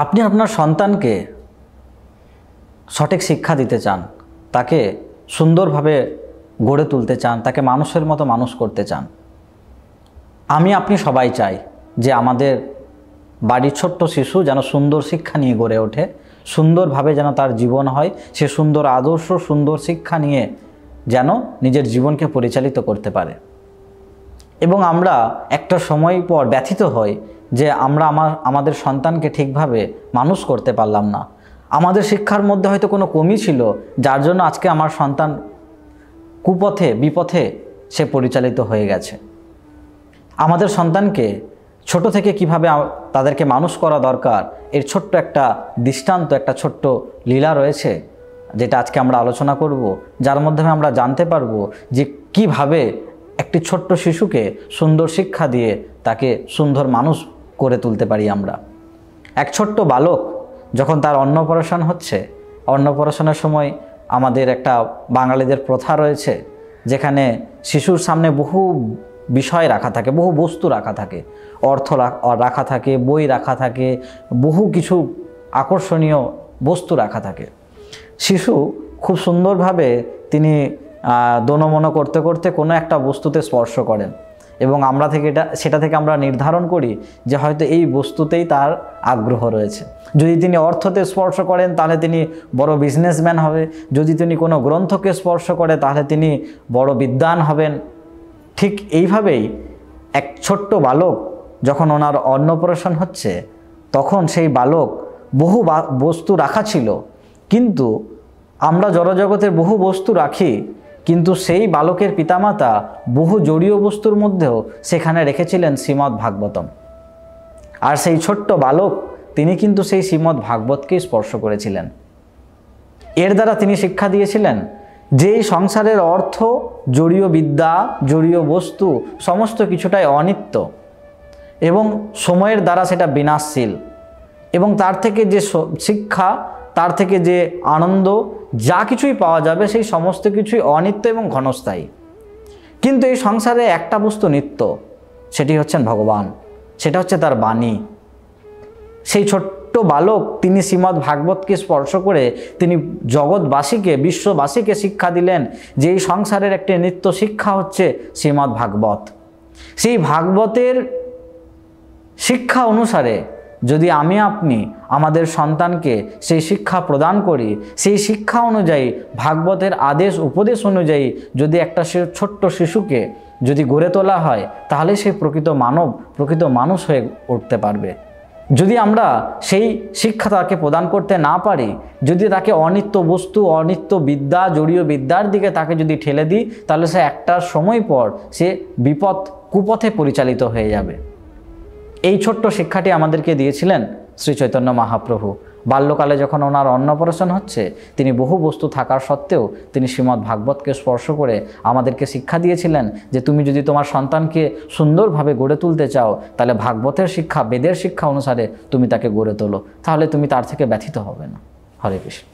আপনি আপনার সন্তানকে সঠিক শিক্ষা দিতে চান, তাকে সুন্দরভাবে গড়ে তুলতে চান, তাকে মানুষের মতো মানুষ করতে চান। আপনি সবাই চাই যে আমাদের বাড়ির ছোট্ট শিশু যেন সুন্দর শিক্ষা নিয়ে গড়ে ওঠে, সুন্দরভাবে যেন তার জীবন হয়, সে সুন্দর আদর্শ, সুন্দর শিক্ষা নিয়ে যেন নিজের জীবনকে পরিচালিত করতে পারে। এবং আমরা একটা সময় পর ব্যথিত হই যে আমরা আমাদের সন্তানকে ঠিকভাবে মানুষ করতে পারলাম না। আমাদের শিক্ষার মধ্যে হয়তো কোনো কমি ছিল, যার জন্য আজকে আমার সন্তান কুপথে বিপথে সে পরিচালিত হয়ে গেছে। আমাদের সন্তানকে ছোট থেকে কিভাবে তাদেরকে মানুষ করা দরকার, এর ছোট্ট একটা দৃষ্টান্ত, একটা ছোট্ট লীলা রয়েছে, যেটা আজকে আমরা আলোচনা করব, যার মাধ্যমে আমরা জানতে পারবো যে কিভাবে একটি ছোট্ট শিশুকে সুন্দর শিক্ষা দিয়ে তাকে সুন্দর মানুষ করে তুলতে পারি আমরা। এক ছোট্ট বালক যখন তার অন্নপ্রাশন হচ্ছে, অন্নপ্রাশনের সময় আমাদের একটা বাঙালিদের প্রথা রয়েছে, যেখানে শিশুর সামনে বহু বিষয় রাখা থাকে, বহু বস্তু রাখা থাকে, অর্থ রাখা থাকে, বই রাখা থাকে, বহু কিছু আকর্ষণীয় বস্তু রাখা থাকে। শিশু খুব সুন্দরভাবে তিনি দোনমনো করতে করতে কোনো একটা বস্তুতে স্পর্শ করেন এবং সেটা থেকে আমরা নির্ধারণ করি যে হয়তো এই বস্তুতেই তার আগ্রহ রয়েছে। যদি তিনি অর্থতে স্পর্শ করেন তাহলে তিনি বড় বিজনেসম্যান হবে, যদি তিনি কোনো গ্রন্থকে স্পর্শ করে তাহলে তিনি বড় বিদ্বান হবেন। ঠিক এইভাবেই এক ছোট্ট বালক যখন ওনার অন্নপ্রাশন হচ্ছে, তখন সেই বালক বহু বস্তু রাখা ছিল, কিন্তু আমরা জড়জগতের বহু বস্তু রাখি, কিন্তু সেই বালকের পিতামাতা বহু জড়ীয় বস্তুর মধ্যেও সেখানে রেখেছিলেন শ্রীমদ্ ভাগবতম। আর সেই ছোট্ট বালক তিনি কিন্তু সেই শ্রীমদ্ ভাগবতকেই স্পর্শ করেছিলেন। এর দ্বারা তিনি শিক্ষা দিয়েছিলেন যে এই সংসারের অর্থ, জড়ীয় বিদ্যা, জড়ীয় বস্তু সমস্ত কিছুটাই অনিত্য এবং সময়ের দ্বারা সেটা বিনাশশীল, এবং তার থেকে যে শিক্ষা, তার থেকে যে আনন্দ, যা কিছুই পাওয়া যাবে সেই সমস্ত কিছুই অনিত্য এবং ক্ষণস্থায়ী। কিন্তু এই সংসারে একটা বস্তু নিত্য, সেটি হচ্ছেন ভগবান, সেটা হচ্ছে তার বাণী। সেই ছোট্ট বালক তিনি শ্রীমদ্ ভাগবতকে স্পর্শ করে তিনি জগৎবাসীকে, বিশ্ববাসীকে শিক্ষা দিলেন যে এই সংসারের একটি নিত্য শিক্ষা হচ্ছে শ্রীমদ্ ভাগবত। সেই ভাগবতের শিক্ষা অনুসারে যদি আপনি আমাদের সন্তানকে সেই শিক্ষা প্রদান করি, সেই শিক্ষা অনুযায়ী, ভাগবতের আদেশ উপদেশ অনুযায়ী যদি একটা ছোট্ট শিশুকে যদি গড়ে তোলা হয়, তাহলে সে প্রকৃত মানুষ হয়ে উঠতে পারবে। যদি আমরা সেই শিক্ষা তাকে প্রদান করতে না পারি, যদি তাকে অনিত্য বস্তু, অনিত্য বিদ্যা, জড়ীয় বিদ্যার দিকে তাকে যদি ঠেলে দিই, তাহলে সে একটা সময় পর সে কুপথে পরিচালিত হয়ে যাবে। এই ছোট্ট শিক্ষাটি আমাদেরকে দিয়েছিলেন শ্রী চৈতন্য মহাপ্রভু। বাল্যকালে যখন ওনার অন্নপ্রাশন হচ্ছে, তিনি বহু বস্তু থাকার সত্ত্বেও তিনি শ্রীমদ্ ভাগবতকে স্পর্শ করে আমাদেরকে শিক্ষা দিয়েছিলেন যে তুমি যদি তোমার সন্তানকে সুন্দরভাবে গড়ে তুলতে চাও, তাহলে ভাগবতের শিক্ষা, বেদের শিক্ষা অনুসারে তুমি তাকে গড়ে তোলো, তাহলে তুমি তার থেকে ব্যথিত হবে না। হরে কৃষ্ণ।